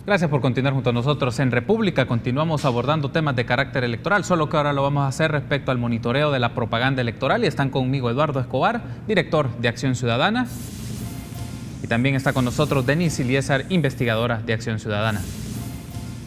Gracias por continuar junto a nosotros en República. Continuamos abordando temas de carácter electoral, solo que ahora lo vamos a hacer respecto al monitoreo de la propaganda electoral. Y están conmigo Eduardo Escobar, director de Acción Ciudadana. Y también está con nosotros Denise Iliesar, investigadora de Acción Ciudadana.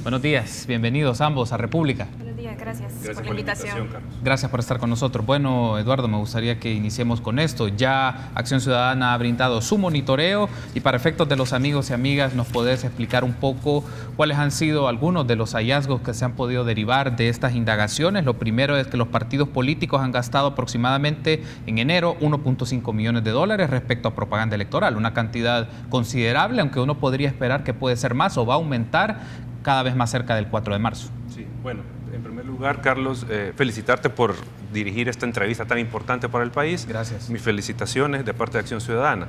Buenos días, bienvenidos ambos a República. Buenos días, gracias por la invitación. Carlos. Gracias por estar con nosotros. Bueno, Eduardo, me gustaría que iniciemos con esto. Ya Acción Ciudadana ha brindado su monitoreo y para efectos de los amigos y amigas, ¿nos podés explicar un poco cuáles han sido algunos de los hallazgos que se han podido derivar de estas indagaciones? Lo primero es que los partidos políticos han gastado aproximadamente en enero 1.5 millones de dólares respecto a propaganda electoral, una cantidad considerable, aunque uno podría esperar que puede ser más o va a aumentar cada vez más cerca del 4 de marzo. Sí, bueno, en primer lugar, Carlos, felicitarte por dirigir esta entrevista tan importante para el país. Gracias. Mis felicitaciones de parte de Acción Ciudadana.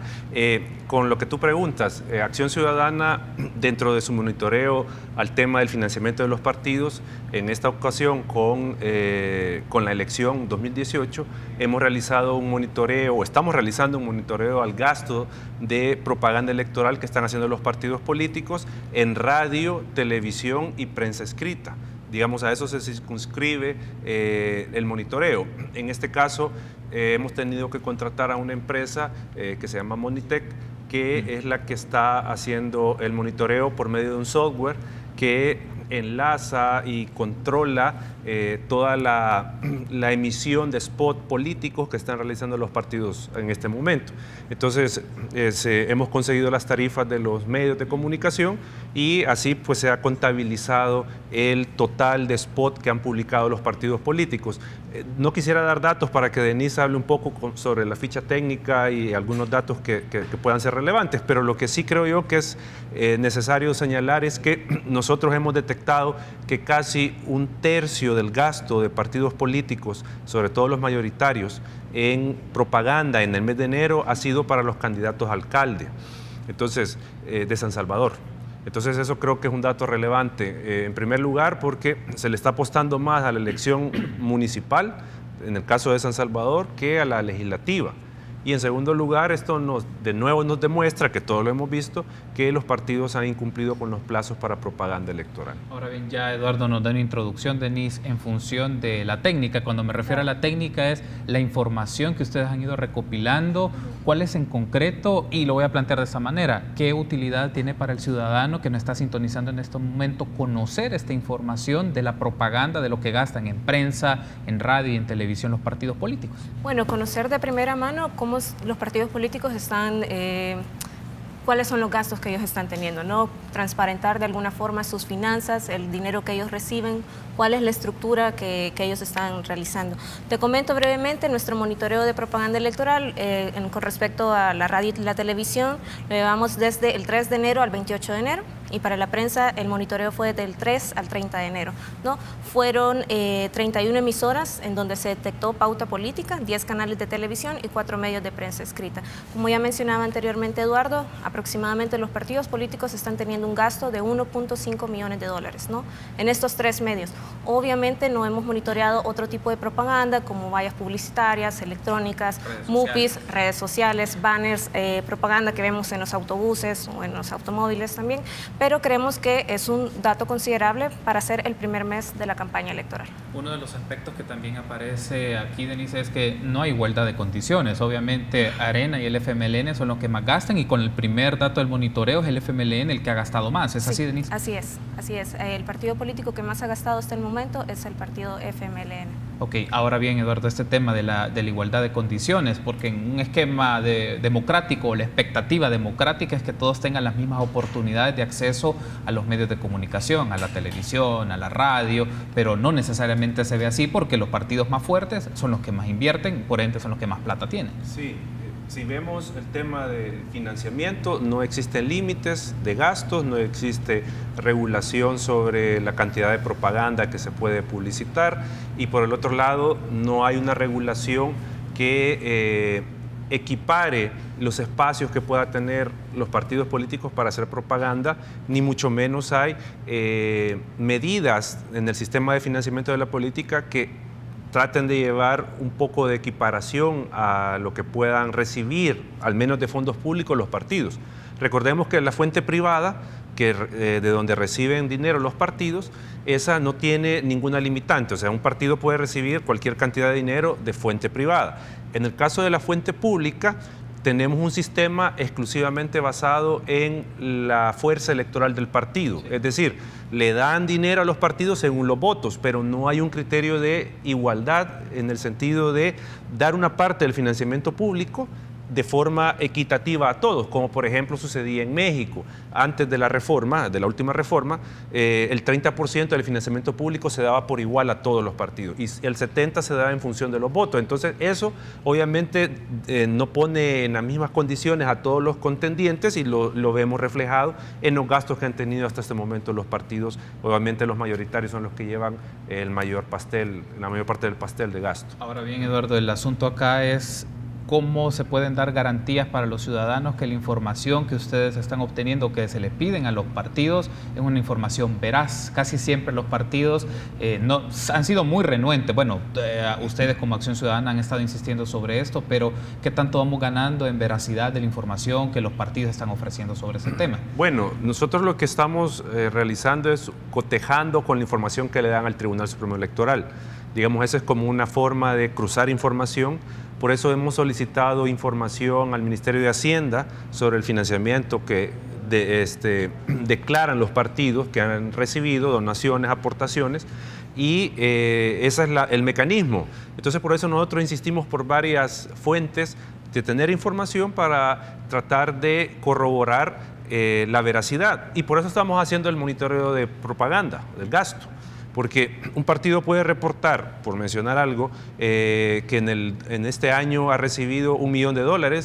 Con lo que tú preguntas, Acción Ciudadana, dentro de su monitoreo al tema del financiamiento de los partidos, en esta ocasión con la elección 2018, hemos realizado un monitoreo, o estamos realizando un monitoreo al gasto de propaganda electoral que están haciendo los partidos políticos en radio, televisión y prensa escrita. Digamos, a eso se circunscribe el monitoreo. En este caso, hemos tenido que contratar a una empresa que se llama Monitec, que es la que está haciendo el monitoreo por medio de un software que enlaza y controla toda la emisión de spot políticos que están realizando los partidos en este momento. Entonces, hemos conseguido las tarifas de los medios de comunicación y así pues se ha contabilizado el total de spot que han publicado los partidos políticos. No quisiera dar datos para que Denise hable un poco sobre la ficha técnica y algunos datos que puedan ser relevantes, pero lo que sí creo yo que es necesario señalar es que nosotros hemos detectado que casi un tercio del gasto de partidos políticos, sobre todo los mayoritarios, en propaganda en el mes de enero ha sido para los candidatos a alcalde, entonces, de San Salvador. Entonces eso creo que es un dato relevante, en primer lugar porque se le está apostando más a la elección municipal, en el caso de San Salvador, que a la legislativa. Y en segundo lugar, esto de nuevo nos demuestra, que todos lo hemos visto, que los partidos han incumplido con los plazos para propaganda electoral. Ahora bien, ya Eduardo nos da una introducción, Denise, en función de la técnica. Cuando me refiero a la técnica es la información que ustedes han ido recopilando, cuál es en concreto, y lo voy a plantear de esta manera, ¿qué utilidad tiene para el ciudadano que nos está sintonizando en este momento conocer esta información de la propaganda, de lo que gastan en prensa, en radio y en televisión los partidos políticos? Bueno, conocer de primera mano cómo los partidos políticos están, cuáles son los gastos que ellos están teniendo, ¿no? Transparentar de alguna forma sus finanzas, el dinero que ellos reciben, cuál es la estructura que ellos están realizando. Te comento brevemente nuestro monitoreo de propaganda electoral con respecto a la radio y la televisión. Lo llevamos desde el 3 de enero al 28 de enero. Y para la prensa el monitoreo fue del 3 al 30 de enero, ¿no? Fueron 31 emisoras en donde se detectó pauta política, 10 canales de televisión y 4 medios de prensa escrita. Como ya mencionaba anteriormente Eduardo, aproximadamente los partidos políticos están teniendo un gasto de 1.5 millones de dólares, ¿no? En estos 3 medios. Obviamente no hemos monitoreado otro tipo de propaganda como vallas publicitarias, electrónicas, MUPIs, redes sociales, banners, propaganda que vemos en los autobuses o en los automóviles también, pero creemos que es un dato considerable para ser el primer mes de la campaña electoral. Uno de los aspectos que también aparece aquí, Denise, es que no hay igualdad de condiciones. Obviamente Arena y el FMLN son los que más gastan y con el primer dato del monitoreo es el FMLN el que ha gastado más. ¿Es así, Denise? Así es, así es. El partido político que más ha gastado hasta el momento es el partido FMLN. Ok, ahora bien, Eduardo, este tema de la igualdad de condiciones, porque en un esquema democrático, la expectativa democrática es que todos tengan las mismas oportunidades de acceso a los medios de comunicación, a la televisión, a la radio, pero no necesariamente se ve así porque los partidos más fuertes son los que más invierten, por ende son los que más plata tienen. Sí. Si vemos el tema del financiamiento, no existen límites de gastos, no existe regulación sobre la cantidad de propaganda que se puede publicitar y por el otro lado no hay una regulación que equipare los espacios que pueda tener los partidos políticos para hacer propaganda, ni mucho menos hay medidas en el sistema de financiamiento de la política que traten de llevar un poco de equiparación a lo que puedan recibir, al menos de fondos públicos, los partidos. Recordemos que la fuente privada de donde reciben dinero los partidos, esa no tiene ninguna limitante. O sea, un partido puede recibir cualquier cantidad de dinero de fuente privada. En el caso de la fuente pública, tenemos un sistema exclusivamente basado en la fuerza electoral del partido. Es decir, le dan dinero a los partidos según los votos, pero no hay un criterio de igualdad en el sentido de dar una parte del financiamiento público de forma equitativa a todos, como por ejemplo sucedía en México. Antes de la reforma, de la última reforma, el 30% del financiamiento público se daba por igual a todos los partidos y el 70% se daba en función de los votos. Entonces eso obviamente no pone en las mismas condiciones a todos los contendientes y lo vemos reflejado en los gastos que han tenido hasta este momento los partidos. Obviamente los mayoritarios son los que llevan el mayor pastel, la mayor parte del pastel de gasto. Ahora bien, Eduardo, el asunto acá es cómo se pueden dar garantías para los ciudadanos que la información que ustedes están obteniendo, que se le piden a los partidos, es una información veraz. Casi siempre los partidos han sido muy renuentes. Bueno, ustedes como Acción Ciudadana han estado insistiendo sobre esto, pero ¿qué tanto vamos ganando en veracidad de la información que los partidos están ofreciendo sobre ese tema? Bueno, nosotros lo que estamos realizando es cotejando con la información que le dan al Tribunal Supremo Electoral. Digamos, esa es como una forma de cruzar información. Por eso hemos solicitado información al Ministerio de Hacienda sobre el financiamiento que declaran los partidos que han recibido, donaciones, aportaciones, y ese es el mecanismo. Entonces, por eso nosotros insistimos por varias fuentes de tener información para tratar de corroborar la veracidad. Y por eso estamos haciendo el monitoreo de propaganda, del gasto. Porque un partido puede reportar, por mencionar algo, que en este año ha recibido $1 millón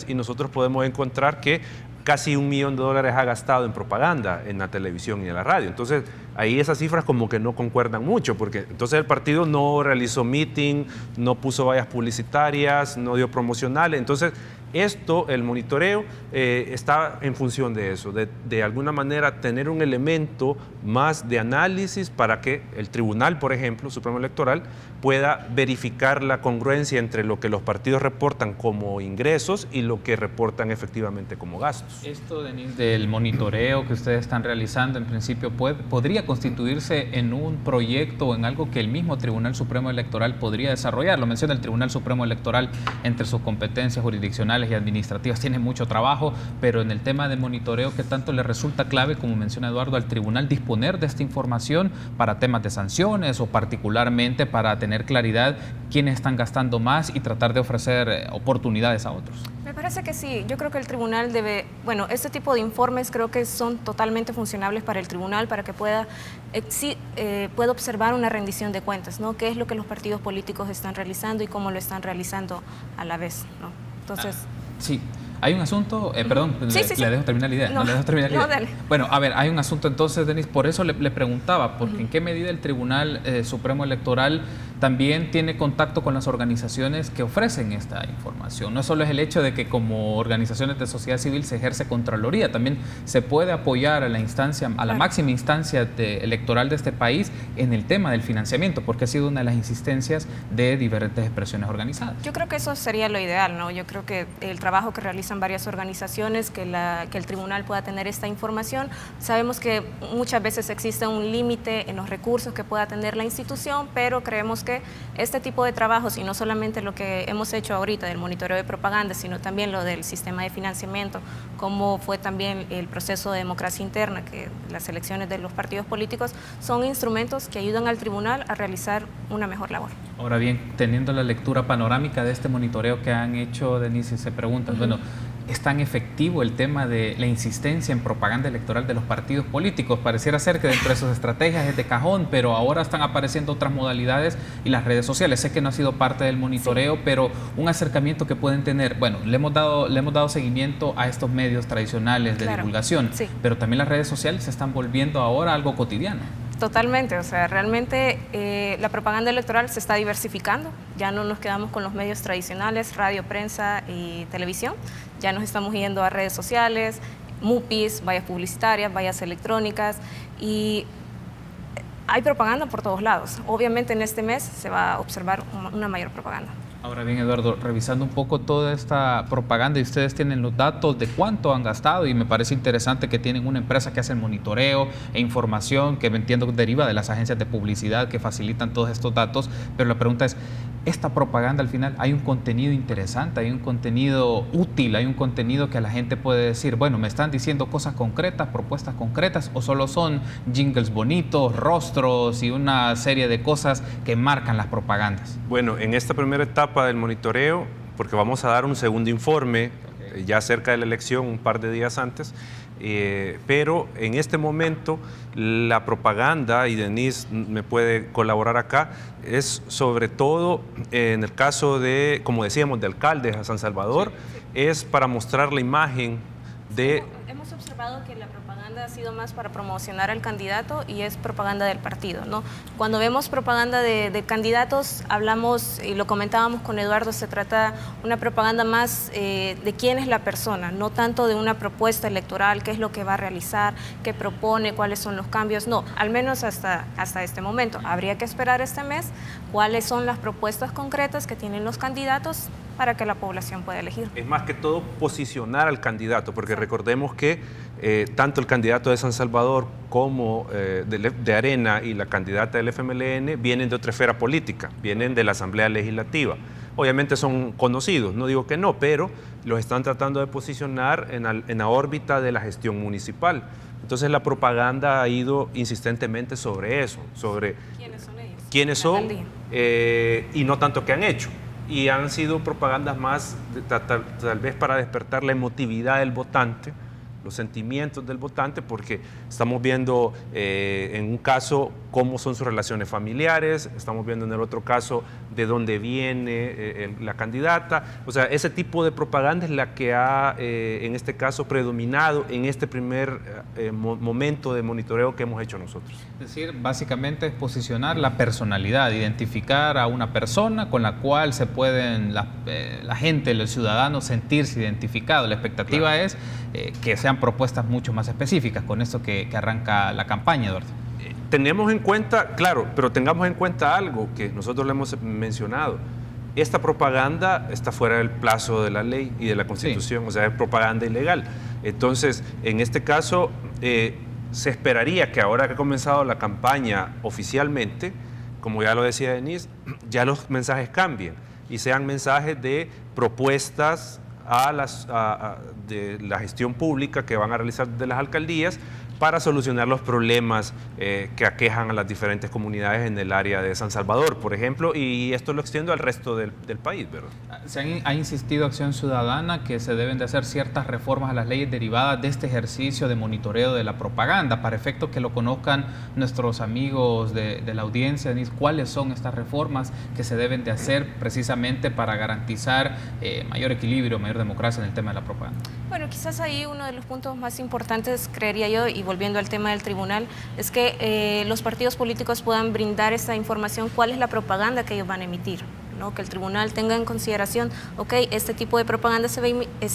y nosotros podemos encontrar que casi $1 millón ha gastado en propaganda en la televisión y en la radio. Entonces, ahí esas cifras como que no concuerdan mucho, porque entonces el partido no realizó meeting, no puso vallas publicitarias, no dio promocionales. Entonces, el monitoreo está en función de eso, de alguna manera tener un elemento más de análisis para que el tribunal, por ejemplo, Supremo Electoral, pueda verificar la congruencia entre lo que los partidos reportan como ingresos y lo que reportan efectivamente como gastos. Esto, Denise, del monitoreo que ustedes están realizando, en principio podría constituirse en un proyecto o en algo que el mismo Tribunal Supremo Electoral podría desarrollar. Lo menciona el Tribunal Supremo Electoral, entre sus competencias jurisdiccionales y administrativas tiene mucho trabajo, pero en el tema de monitoreo, ¿qué tanto le resulta clave, como menciona Eduardo, al tribunal disponer de esta información para temas de sanciones o particularmente para tener claridad quiénes están gastando más y tratar de ofrecer oportunidades a otros? Me parece que sí. Yo creo que el tribunal debe, este tipo de informes creo que son totalmente funcionables para el tribunal, para que pueda observar una rendición de cuentas, ¿no? ¿Qué es lo que los partidos políticos están realizando y cómo lo están realizando a la vez, ¿no? Entonces... Sí. Hay un asunto, perdón, sí. le dejo terminar la idea. No, le dejo terminar la idea. Dale. Bueno, a ver, hay un asunto entonces, Denise, por eso le preguntaba, porque en qué medida el Tribunal Supremo Electoral también tiene contacto con las organizaciones que ofrecen esta información. No solo es el hecho de que como organizaciones de sociedad civil se ejerce Contraloría, también se puede apoyar a la instancia, a la máxima instancia electoral de este país en el tema del financiamiento, porque ha sido una de las insistencias de diferentes expresiones organizadas. Yo creo que eso sería lo ideal, ¿no? Yo creo que el trabajo que realizan varias organizaciones, que el tribunal pueda tener esta información. Sabemos que muchas veces existe un límite en los recursos que pueda tener la institución, pero creemos que este tipo de trabajos, y no solamente lo que hemos hecho ahorita del monitoreo de propaganda, sino también lo del sistema de financiamiento, como fue también el proceso de democracia interna, que las elecciones de los partidos políticos son instrumentos que ayudan al tribunal a realizar una mejor labor. Ahora bien, teniendo la lectura panorámica de este monitoreo que han hecho, Denise, se preguntan, bueno, ¿es tan efectivo el tema de la insistencia en propaganda electoral de los partidos políticos? Pareciera ser que dentro de sus estrategias es de cajón, pero ahora están apareciendo otras modalidades y las redes sociales. Sé que no ha sido parte del monitoreo, pero un acercamiento que pueden tener. Bueno, le hemos dado seguimiento a estos medios tradicionales de divulgación, pero también las redes sociales se están volviendo ahora algo cotidiano. Totalmente, o sea, realmente la propaganda electoral se está diversificando, ya no nos quedamos con los medios tradicionales, radio, prensa y televisión, ya nos estamos yendo a redes sociales, MUPIs, vallas publicitarias, vallas electrónicas, y hay propaganda por todos lados. Obviamente en este mes se va a observar una mayor propaganda. Ahora bien, Eduardo, revisando un poco toda esta propaganda, y ustedes tienen los datos de cuánto han gastado, y me parece interesante que tienen una empresa que hace el monitoreo e información, que me entiendo deriva de las agencias de publicidad que facilitan todos estos datos, pero la pregunta es, ¿esta propaganda al final hay un contenido interesante, hay un contenido útil, hay un contenido que la gente puede decir, bueno, me están diciendo cosas concretas, propuestas concretas, o solo son jingles bonitos, rostros y una serie de cosas que marcan las propagandas? Bueno, en esta primera etapa del monitoreo, porque vamos a dar un segundo informe ya cerca de la elección, un par de días antes, pero en este momento la propaganda, y Denise me puede colaborar acá, es sobre todo en el caso de, como decíamos, de alcaldes a San Salvador, es para mostrar la imagen de... Hemos observado que la propaganda ha sido más para promocionar al candidato y es propaganda del partido, ¿no? Cuando vemos propaganda de candidatos, hablamos, y lo comentábamos con Eduardo, se trata una propaganda más de quién es la persona, no tanto de una propuesta electoral, qué es lo que va a realizar, qué propone, cuáles son los cambios, no, al menos hasta este momento. Habría que esperar este mes cuáles son las propuestas concretas que tienen los candidatos para que la población pueda elegir. Es más que todo posicionar al candidato, porque recordemos que tanto el candidato de San Salvador como de Arena y la candidata del FMLN vienen de otra esfera política, vienen de la Asamblea Legislativa. Obviamente son conocidos, no digo que no, pero los están tratando de posicionar en la órbita de la gestión municipal. Entonces la propaganda ha ido insistentemente sobre eso, sobre ¿Quiénes son ellos? Quiénes son y no tanto qué han hecho. Y han sido propagandas más, tal vez para despertar la emotividad del votante, los sentimientos del votante, porque estamos viendo en un caso cómo son sus relaciones familiares, estamos viendo en el otro caso de dónde viene la candidata. O sea, ese tipo de propaganda es la que ha, en este caso, predominado en este primer momento de monitoreo que hemos hecho nosotros. Es decir, básicamente es posicionar la personalidad, identificar a una persona con la cual se pueden la gente, los ciudadanos, sentirse identificados. La expectativa Claro. es que sean propuestas mucho más específicas con esto que arranca la campaña, Eduardo. Tenemos en cuenta, claro, pero tengamos en cuenta algo que nosotros le hemos mencionado. Esta propaganda está fuera del plazo de la ley y de la Constitución, sí. O sea, es propaganda ilegal. Entonces, en este caso, se esperaría que ahora que ha comenzado la campaña oficialmente, como ya lo decía Denise, ya los mensajes cambien y sean mensajes de propuestas de la gestión pública que van a realizar de las alcaldías para solucionar los problemas que aquejan a las diferentes comunidades en el área de San Salvador, por ejemplo, y esto lo extiendo al resto del país, ¿verdad? Ha insistido Acción Ciudadana que se deben de hacer ciertas reformas a las leyes derivadas de este ejercicio de monitoreo de la propaganda, para efecto que lo conozcan nuestros amigos de la audiencia. Denise, ¿cuáles son estas reformas que se deben de hacer precisamente para garantizar mayor equilibrio, mayor democracia en el tema de la propaganda? Bueno, quizás ahí uno de los puntos más importantes, creería yo, y volviendo al tema del tribunal, es que los partidos políticos puedan brindar esta información, cuál es la propaganda que ellos van a emitir, ¿no? Que el tribunal tenga en consideración, ok, este tipo de propaganda se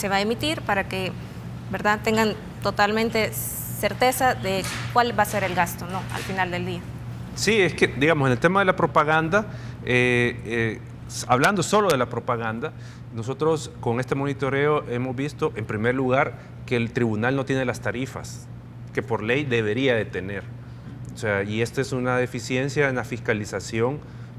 va a emitir para que, ¿verdad?, tengan totalmente certeza de cuál va a ser el gasto, ¿no?, al final del día. Sí, es que, digamos, en el tema de la propaganda, hablando solo de la propaganda, nosotros con este monitoreo hemos visto, en primer lugar, que el tribunal no tiene las tarifas que por ley debería de tener. O sea, y esta es una deficiencia en la fiscalización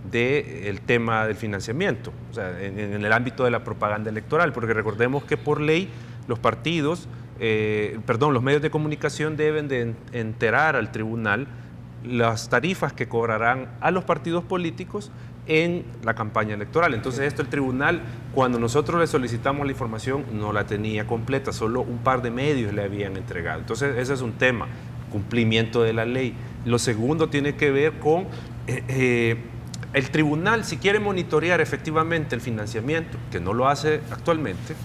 del tema del financiamiento, o sea, en el ámbito de la propaganda electoral, porque recordemos que por ley los partidos, los medios de comunicación deben de enterar al tribunal las tarifas que cobrarán a los partidos políticos en la campaña electoral. Entonces esto el tribunal, cuando nosotros le solicitamos la información, no la tenía completa, solo un par de medios le habían entregado. Entonces ese es un tema, cumplimiento de la ley. Lo segundo tiene que ver con el tribunal, si quiere monitorear efectivamente el financiamiento, que no lo hace actualmente,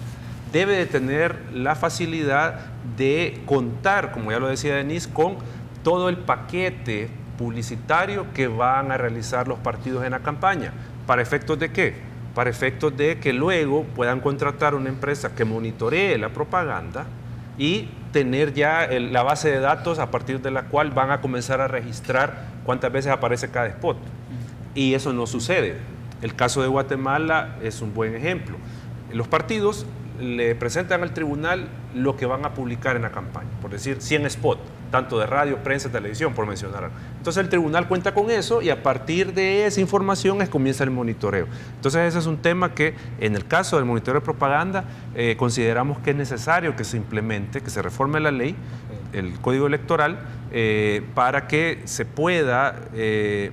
debe de tener la facilidad de contar, como ya lo decía Denise, con todo el paquete publicitario que van a realizar los partidos en la campaña. ¿Para efectos de qué? Para efectos de que luego puedan contratar una empresa que monitoree la propaganda y tener ya la base de datos a partir de la cual van a comenzar a registrar cuántas veces aparece cada spot. Y eso no sucede. El caso de Guatemala es un buen ejemplo. Los partidos le presentan al tribunal lo que van a publicar en la campaña, por decir 100 spots, tanto de radio, prensa, televisión, por mencionar algo. Entonces el tribunal cuenta con eso y a partir de esa información comienza el monitoreo. Entonces ese es un tema que en el caso del monitoreo de propaganda consideramos que es necesario que se implemente, que se reforme la ley, el Código Electoral, para que se pueda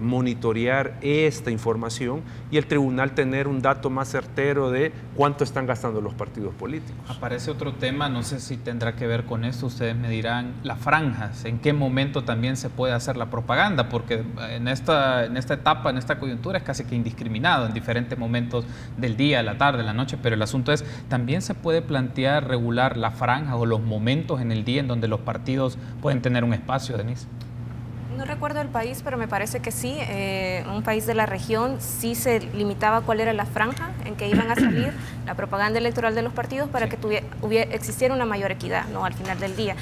monitorear esta información y el tribunal tener un dato más certero de cuánto están gastando los partidos políticos. Aparece otro tema, no sé si tendrá que ver con esto, ustedes me dirán, las franjas, ¿en qué momento también se puede hacer la propaganda? Porque en esta etapa, en esta coyuntura es casi que indiscriminado en diferentes momentos del día, la tarde, la noche, pero el asunto es, ¿también se puede plantear regular las franjas o los momentos en el día en donde los partidos pueden tener un espacio, Denise? No recuerdo el país, pero me parece que sí. Un país de la región sí se limitaba cuál era la franja en que iban a salir la propaganda electoral de los partidos para que existiera una mayor equidad, ¿no?, al final del día.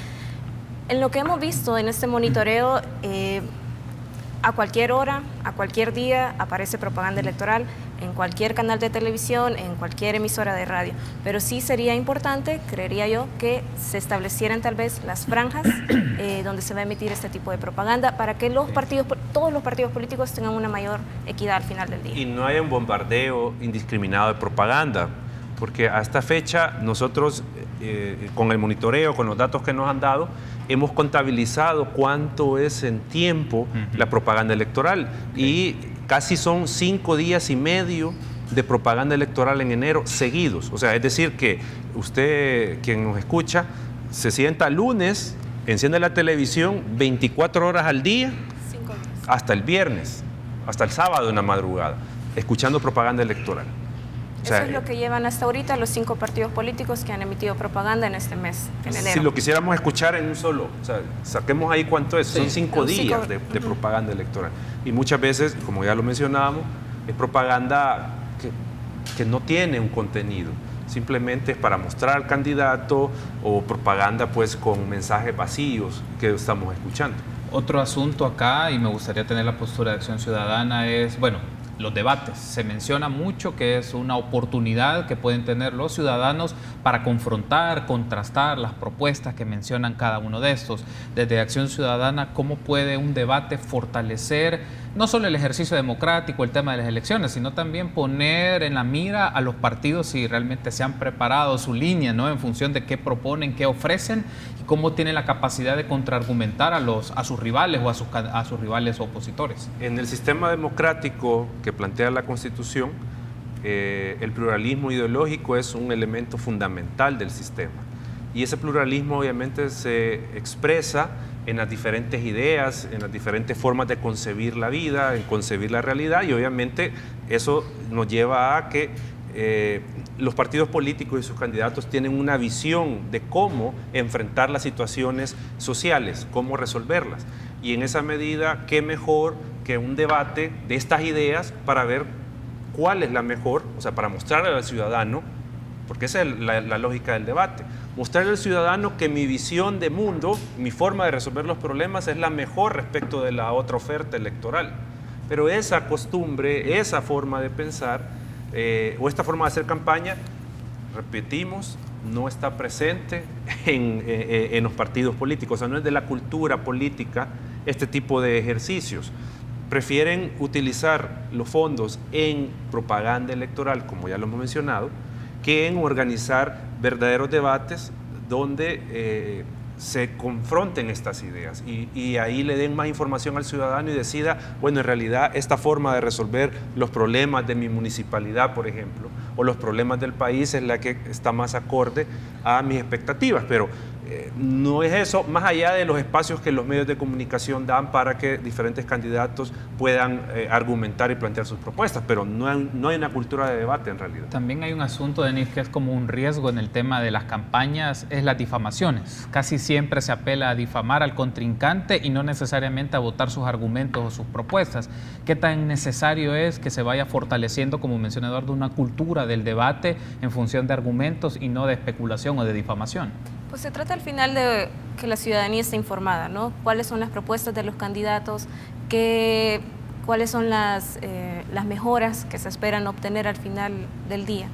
En lo que hemos visto en este monitoreo, a cualquier hora, a cualquier día aparece propaganda electoral en cualquier canal de televisión, en cualquier emisora de radio. Pero sí sería importante, creería yo, que se establecieran tal vez las franjas donde se va a emitir este tipo de propaganda para que todos los partidos políticos tengan una mayor equidad al final del día. Y no haya un bombardeo indiscriminado de propaganda, porque a esta fecha nosotros, con el monitoreo, con los datos que nos han dado, hemos contabilizado cuánto es en tiempo la propaganda electoral y casi son 5 días y medio de propaganda electoral en enero seguidos. O sea, es decir que usted, quien nos escucha, se sienta lunes, enciende la televisión 24 horas al día, 5 días. hasta el viernes, hasta el sábado en la madrugada, escuchando propaganda electoral. O sea, eso es lo que llevan hasta ahorita los 5 partidos políticos que han emitido propaganda en este mes, en enero. Si lo quisiéramos escuchar en un solo, o sea, saquemos ahí cuánto es, son 5 días de propaganda electoral. Y muchas veces, como ya lo mencionábamos, es propaganda que no tiene un contenido, simplemente es para mostrar al candidato o propaganda pues con mensajes vacíos que estamos escuchando. Otro asunto acá, y me gustaría tener la postura de Acción Ciudadana, es, bueno, los debates. Se menciona mucho que es una oportunidad que pueden tener los ciudadanos para confrontar, contrastar las propuestas que mencionan cada uno de estos. Desde Acción Ciudadana, ¿cómo puede un debate fortalecer no solo el ejercicio democrático, el tema de las elecciones, sino también poner en la mira a los partidos si realmente se han preparado su línea, ¿no?, en función de qué proponen, qué ofrecen y cómo tienen la capacidad de contraargumentar a sus rivales o a sus rivales opositores? En el sistema democrático que plantea la Constitución, el pluralismo ideológico es un elemento fundamental del sistema. Y ese pluralismo obviamente se expresa en las diferentes ideas, en las diferentes formas de concebir la vida, en concebir la realidad, y obviamente eso nos lleva a que los partidos políticos y sus candidatos tienen una visión de cómo enfrentar las situaciones sociales, cómo resolverlas. Y en esa medida, qué mejor que un debate de estas ideas para ver cuál es la mejor, o sea, para mostrarle al ciudadano, porque esa es la lógica del debate, mostrarle al ciudadano que mi visión de mundo, mi forma de resolver los problemas es la mejor respecto de la otra oferta electoral. Pero esa costumbre, esa forma de pensar o esta forma de hacer campaña, repetimos, no está presente en los partidos políticos, o sea, no es de la cultura política este tipo de ejercicios. Prefieren utilizar los fondos en propaganda electoral, como ya lo hemos mencionado, que en organizar verdaderos debates donde se confronten estas ideas y ahí le den más información al ciudadano y decida, bueno, en realidad esta forma de resolver los problemas de mi municipalidad, por ejemplo, o los problemas del país es la que está más acorde a mis expectativas, pero no es eso, más allá de los espacios que los medios de comunicación dan para que diferentes candidatos puedan argumentar y plantear sus propuestas, pero no hay una cultura de debate en realidad. También hay un asunto, Denise, que es como un riesgo en el tema de las campañas, es las difamaciones. Casi siempre se apela a difamar al contrincante y no necesariamente a votar sus argumentos o sus propuestas. ¿Qué tan necesario es que se vaya fortaleciendo, como menciona Eduardo, una cultura del debate en función de argumentos y no de especulación o de difamación? Pues se trata al final de que la ciudadanía esté informada, ¿no? Cuáles son las propuestas de los candidatos, qué cuáles son las mejoras que se esperan obtener al final del día.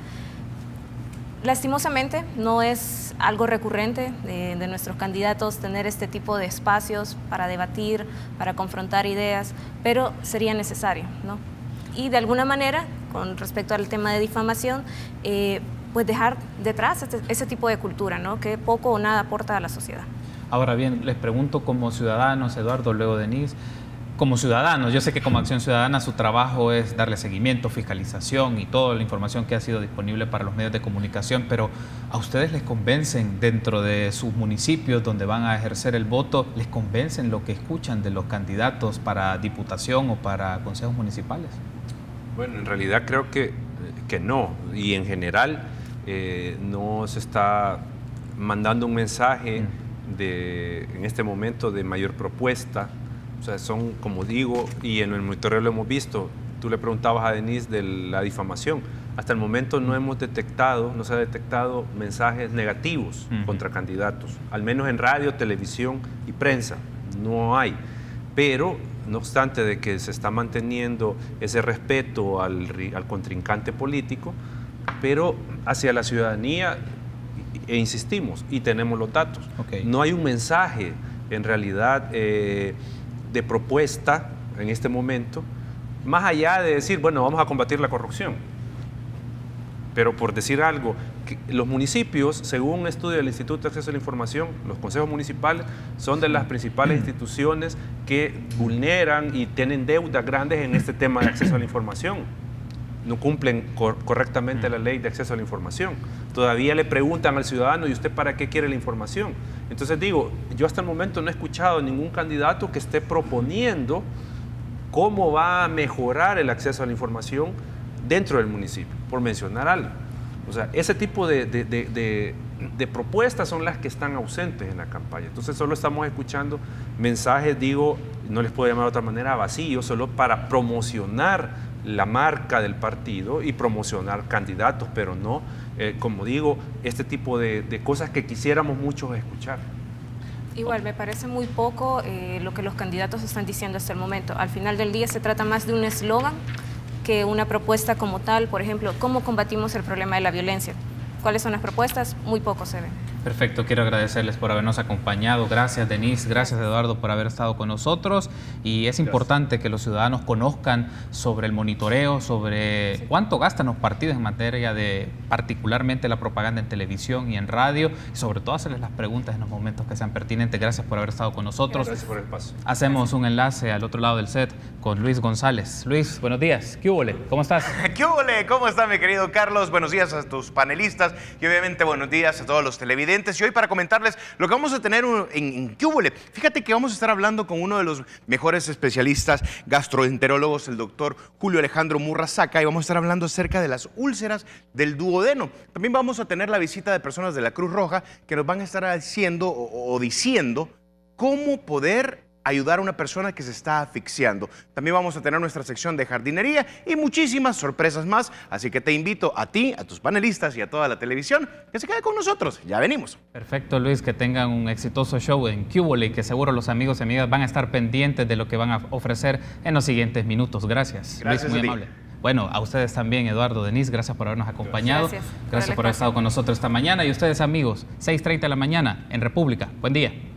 Lastimosamente, no es algo recurrente de nuestros candidatos tener este tipo de espacios para debatir, para confrontar ideas, pero sería necesario, ¿no? Y de alguna manera, con respecto al tema de difamación, pues dejar detrás ese tipo de cultura, ¿no? Que poco o nada aporta a la sociedad. Ahora bien, les pregunto como ciudadanos, Eduardo, luego Denise, como ciudadanos, yo sé que como Acción Ciudadana su trabajo es darle seguimiento, fiscalización y toda la información que ha sido disponible para los medios de comunicación, pero ¿a ustedes les convencen dentro de sus municipios donde van a ejercer el voto, les convencen lo que escuchan de los candidatos para diputación o para consejos municipales? Bueno, en realidad creo que no, y en general no se está mandando un mensaje en este momento de mayor propuesta. O sea, son, como digo, y en el monitoreo lo hemos visto, tú le preguntabas a Denise de la difamación. Hasta el momento no se ha detectado mensajes negativos contra candidatos, al menos en radio, televisión y prensa, no hay. Pero, no obstante de que se está manteniendo ese respeto al contrincante político, pero hacia la ciudadanía, e insistimos, y tenemos los datos. Okay. No hay un mensaje, en realidad, de propuesta en este momento, más allá de decir, bueno, vamos a combatir la corrupción. Pero por decir algo, los municipios, según un estudio del Instituto de Acceso a la Información, los consejos municipales son de las principales instituciones que vulneran y tienen deudas grandes en este tema de acceso a la información. No cumplen correctamente la ley de acceso a la información. Todavía le preguntan al ciudadano, ¿y usted para qué quiere la información? Entonces digo, yo hasta el momento no he escuchado ningún candidato que esté proponiendo cómo va a mejorar el acceso a la información dentro del municipio, por mencionar algo. O sea, ese tipo de propuestas son las que están ausentes en la campaña. Entonces solo estamos escuchando mensajes, digo, no les puedo llamar de otra manera, vacíos, solo para promocionar la marca del partido y promocionar candidatos, pero no, como digo, este tipo de cosas que quisiéramos muchos escuchar. Igual, me parece muy poco lo que los candidatos están diciendo hasta el momento. Al final del día se trata más de un eslogan que una propuesta como tal. Por ejemplo, ¿cómo combatimos el problema de la violencia? ¿Cuáles son las propuestas? Muy poco se ven. Perfecto, quiero agradecerles por habernos acompañado. Gracias, Denise, gracias, Eduardo, por haber estado con nosotros. Y es importante que los ciudadanos conozcan sobre el monitoreo, sobre cuánto gastan los partidos en materia de particularmente la propaganda en televisión y en radio, y sobre todo hacerles las preguntas en los momentos que sean pertinentes. Gracias por haber estado con nosotros. Gracias por el paso. Hacemos un enlace al otro lado del set con Luis González. Luis, buenos días. ¿Qué hubo? ¿Cómo estás? ¿Qué hubo? ¿Cómo está, mi querido Carlos? Buenos días a tus panelistas y obviamente buenos días a todos los televidentes. Y hoy para comentarles lo que vamos a tener en ¿Qué hubo? Fíjate que vamos a estar hablando con uno de los mejores especialistas gastroenterólogos, el doctor Julio Alejandro Murrazaca, y vamos a estar hablando acerca de las úlceras del duodeno. También vamos a tener la visita de personas de la Cruz Roja que nos van a estar haciendo o diciendo cómo poder ayudar a una persona que se está asfixiando. También vamos a tener nuestra sección de jardinería y muchísimas sorpresas más. Así que te invito a ti, a tus panelistas y a toda la televisión que se quede con nosotros. Ya venimos. Perfecto, Luis, que tengan un exitoso show en ¿Qué hubo? Y que seguro los amigos y amigas van a estar pendientes de lo que van a ofrecer en los siguientes minutos. Gracias. Gracias, Luis, muy amable. Bueno, a ustedes también, Eduardo, Denise, gracias por habernos acompañado. Gracias por haber estado con nosotros esta mañana. Y ustedes, amigos, 6:30 de la mañana en República. Buen día.